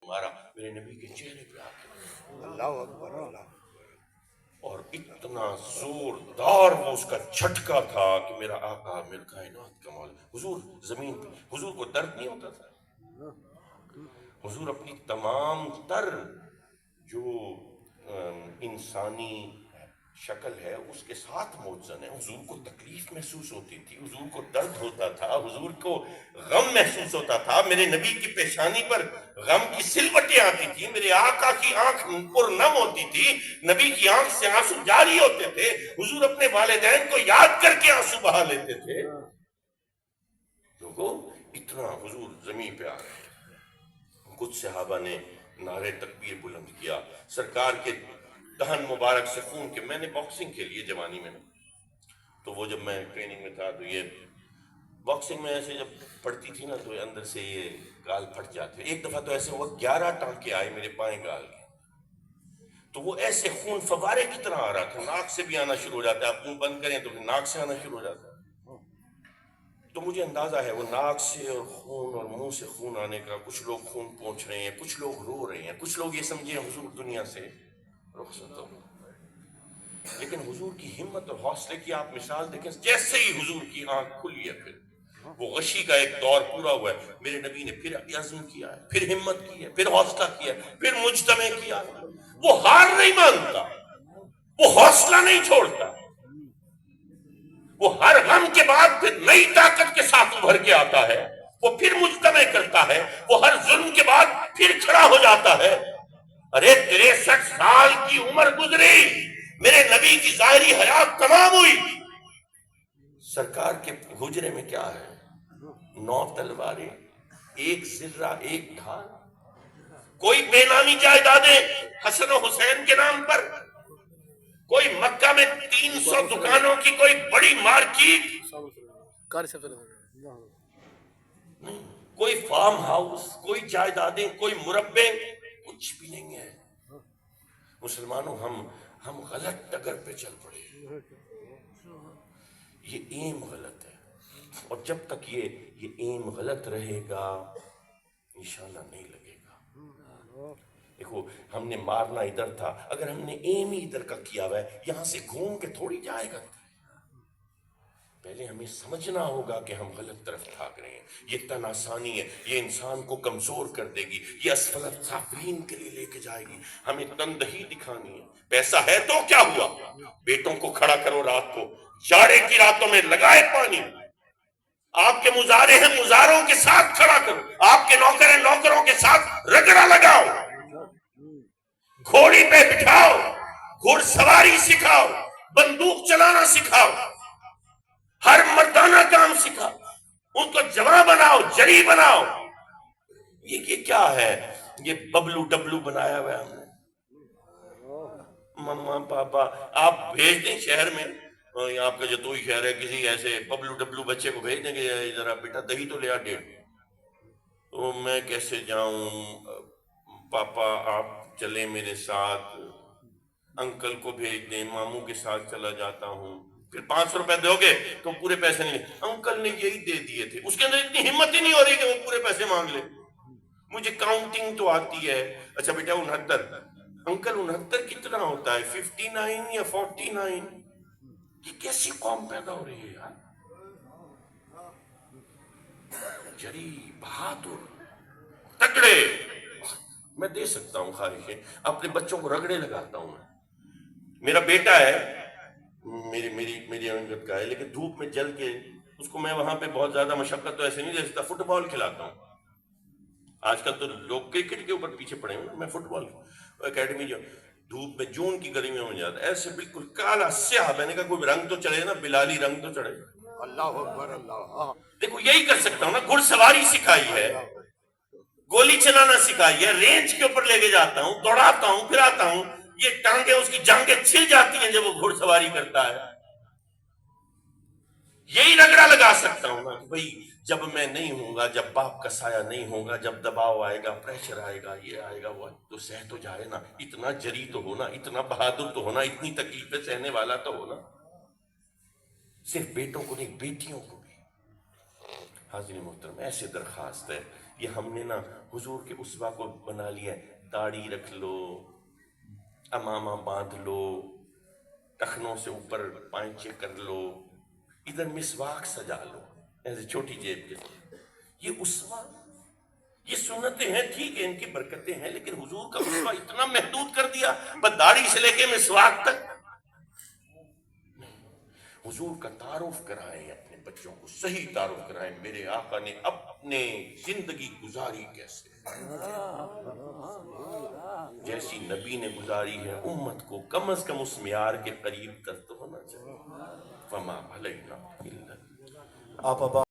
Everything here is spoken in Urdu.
ہمارا میرے نبی کے چہرے پہ آ اللہ اکبر اللہ اور اتنا زوردار وہ اس کا جھٹکا تھا کہ میرا آقا میرے کائنات کا مولا حضور زمین پہ حضور کو درد نہیں ہوتا تھا. حضور اپنی تمام تر جو انسانی شکل ہے اس کے ساتھ موزن ہے. حضور کو تکلیف محسوس ہوتی تھی, حضور کو درد ہوتا تھا, حضور کو غم محسوس ہوتا تھا. میرے نبی کی پیشانی پر غم کی سلوٹیں آتی تھی, میرے آقا کی آنکھ پر نم ہوتی تھی, نبی کی آنکھ سے آنسو جاری ہوتے تھے. حضور اپنے والدین کو یاد کر کے آنسو بہا لیتے تھے. لوگوں اتنا حضور زمین پہ آ رہے ہیں. کچھ صحابہ نے نعرے تکبیر بلند کیا, سرکار کے دہن مبارک سے خون کے. میں نے باکسنگ کھیلی ہے جوانی میں, تو وہ جب میں ٹریننگ میں تھا تو یہ باکسنگ میں ایسے جب پڑتی تھی نا تو اندر سے یہ گال پھٹ جاتے. ایک دفعہ تو ایسے ہوا 11 ٹانکے آئے میرے بائیں گال کے, تو وہ ایسے خون فوارے کی طرح آ رہا تھا, ناک سے بھی آنا شروع ہو جاتا ہے. آپ منہ بند کریں تو پھر ناک سے آنا شروع ہو جاتا ہے. تو مجھے اندازہ ہے وہ ناک سے اور خون اور منہ سے خون آنے کا. کچھ لوگ خون پہنچ رہے ہیں, کچھ لوگ رو رہے ہیں, کچھ لوگ یہ سمجھیں حضور دنیا سے رخصت ہو. لیکن حضور کی ہمت اور حوصلے کی آپ مثال دیکھیں. جیسے ہی حضور کی آنکھ کھلی ہے, پھر وہ غشی کا ایک دور پورا ہوا ہے. میرے نبی نے پھر عزم کیا ہے, پھر ہمت کی ہے, پھر حوصلہ کیا ہے, پھر مجتمع کیا ہے. وہ ہار نہیں مانتا, وہ حوصلہ نہیں چھوڑتا, وہ ہر غم کے بعد پھر نئی طاقت کے ساتھ ابھر کے آتا ہے. وہ پھر مجتمع کرتا ہے, وہ ہر ظلم کے بعد پھر کھڑا ہو جاتا ہے. ارے 63 سال کی عمر گزری, میرے نبی کی ظاہری حیات تمام ہوئی. سرکار کے حجرے میں کیا ہے؟ 9 تلواریں, 1 زرہ, 1 ڈھال, کوئی بے نامی جائیدادیں حسن و حسین کے نام پر, کوئی مکہ میں 300 دکانوں کی کوئی بڑی مارکیٹ نہیں, کوئی فارم ہاؤس, کوئی جائیدادیں, کوئی مربع, کچھ بھی نہیں ہے. مسلمانوں ہم غلط ڈگر پہ چل پڑے. یہ ایم غلط ہے, اور جب تک یہ ایم غلط رہے گا انشاءاللہ نہیں لگے گا. دیکھو ہم نے مارنا ادھر تھا, اگر ہم نے ایم ہی ادھر کا کیا ہوا ہے, یہاں سے گھوم کے تھوڑی جائے گا. پہلے ہمیں سمجھنا ہوگا کہ ہم غلط طرف بھاگ رہے ہیں. یہ تن آسانی ہے, یہ انسان کو کمزور کر دے گی, یہ اسفل السافلین کے لیے لے کے جائے گی. ہمیں تندہی دکھانی ہے. پیسہ ہے تو کیا ہوا, بیٹوں کو کھڑا کرو رات کو, جاڑے کی راتوں میں لگائے پانی. آپ کے مزارے ہیں, مزاروں کے ساتھ کھڑا کرو. آپ کے نوکر ہیں, نوکروں کے ساتھ رگڑا لگاؤ. گھوڑی پہ بٹھاؤ, گھڑ سواری سکھاؤ, بندوق چلانا سکھاؤ, ہر مردانہ کام سکھاؤ, ان کو جوان بناؤ, جری بناؤ. یہ کیا ہے, یہ ببلو ڈبلو بنایا ہوا ہے ہم نے. مما پاپا آپ بھیج دیں شہر میں, آپ کا جتوئی شہر ہے, کسی ایسے ببلو ڈبلو بچے کو بھیج دیں کہ ذرا بیٹا دہی تو لے آ 1.5. تو میں کیسے جاؤں, پاپا آپ چلیں میرے ساتھ, انکل کو بھیج دیں, ماموں کے ساتھ چلا جاتا ہوں. پھر 500 روپے دو گے تو پورے پیسے نہیں. انکل نے یہی دے دیے تھے. اس کے اندر اتنی ہمت ہی نہیں ہو رہی کہ وہ پورے پیسے مانگ لے. مجھے کاؤنٹنگ تو آتی ہے. اچھا بیٹا 69, انکل 69 کتنا ہوتا ہے, 59 یا 49؟ یہ کیسی قوم پیدا ہو رہی ہے یار. جری, بہادر, تگڑے. میں دے سکتا ہوں خواہشیں, اپنے بچوں کو رگڑے لگاتا ہوں. میرا بیٹا ہے, میری انگت کا ہے, لیکن دھوپ میں جل کے اس کو میں وہاں پہ بہت زیادہ مشقت تو ایسے نہیں دے سکتا. فٹ بال کھلاتا ہوں. آج کل تو لوگ کرکٹ کے اوپر پیچھے پڑے ہیں, میں فٹ بال اکیڈمی جو دھوپ میں جون کی گرمیوں میں جاتا ہے, ایسے بالکل کالا سیاہ. میں نے کہا کوئی رنگ تو چڑھے نا, بلالی رنگ تو چڑھے. اللہ اکبر اللہ. دیکھو یہی کر سکتا ہوں نا, گھڑ سواری سکھائی ہے, گولی چلانا سکھائی ہے, رینج کے اوپر لے کے جاتا ہوں, دوڑاتا ہوں, پھراتا ہوں. یہ ٹانگیں اس کی جانگیں چھل جاتی ہیں جب وہ گھڑ سواری کرتا ہے. یہی رگڑا لگا سکتا ہوں نا کہ بھئی جب میں نہیں ہوں گا, جب باپ کا سایہ نہیں ہوگا, جب دباؤ آئے گا, پریشر آئے گا, یہ آئے گا, وہ تو سہ تو جائے نا. اتنا جری تو ہونا, اتنا بہادر تو ہونا, اتنی تکلیفیں سہنے والا تو ہونا. صرف بیٹوں کو نہیں, بیٹیوں کو بھی. حاضرین محترم, ایسے درخواست ہے, یہ ہم نے نا حضور کے اسوہ کو بنا لیا ہے، داڑھی رکھ لو، امامہ باندھ لو، ٹخنوں سے اوپر پائنچے کر لو، ادھر مسواک سجا لو ایسے چھوٹی جیب کے ساتھ. یہ اسوہ، یہ سنتیں ہیں ٹھیک ہے، ان کی برکتیں ہیں، لیکن حضور کا اسوہ اتنا محدود کر دیا بس داڑھی سے لے کے مسواک تک. حضور کا تعارف کرائیں، اپنے بچوں کو صحیح تعارف کرائیں، میرے آقا نے اپنے زندگی گزاری کیسے، جیسی نبی نے گزاری ہے امت کو کم از کم اس معیار کے قریب تک تو ہونا چاہیے. فما علینا الا آپ اب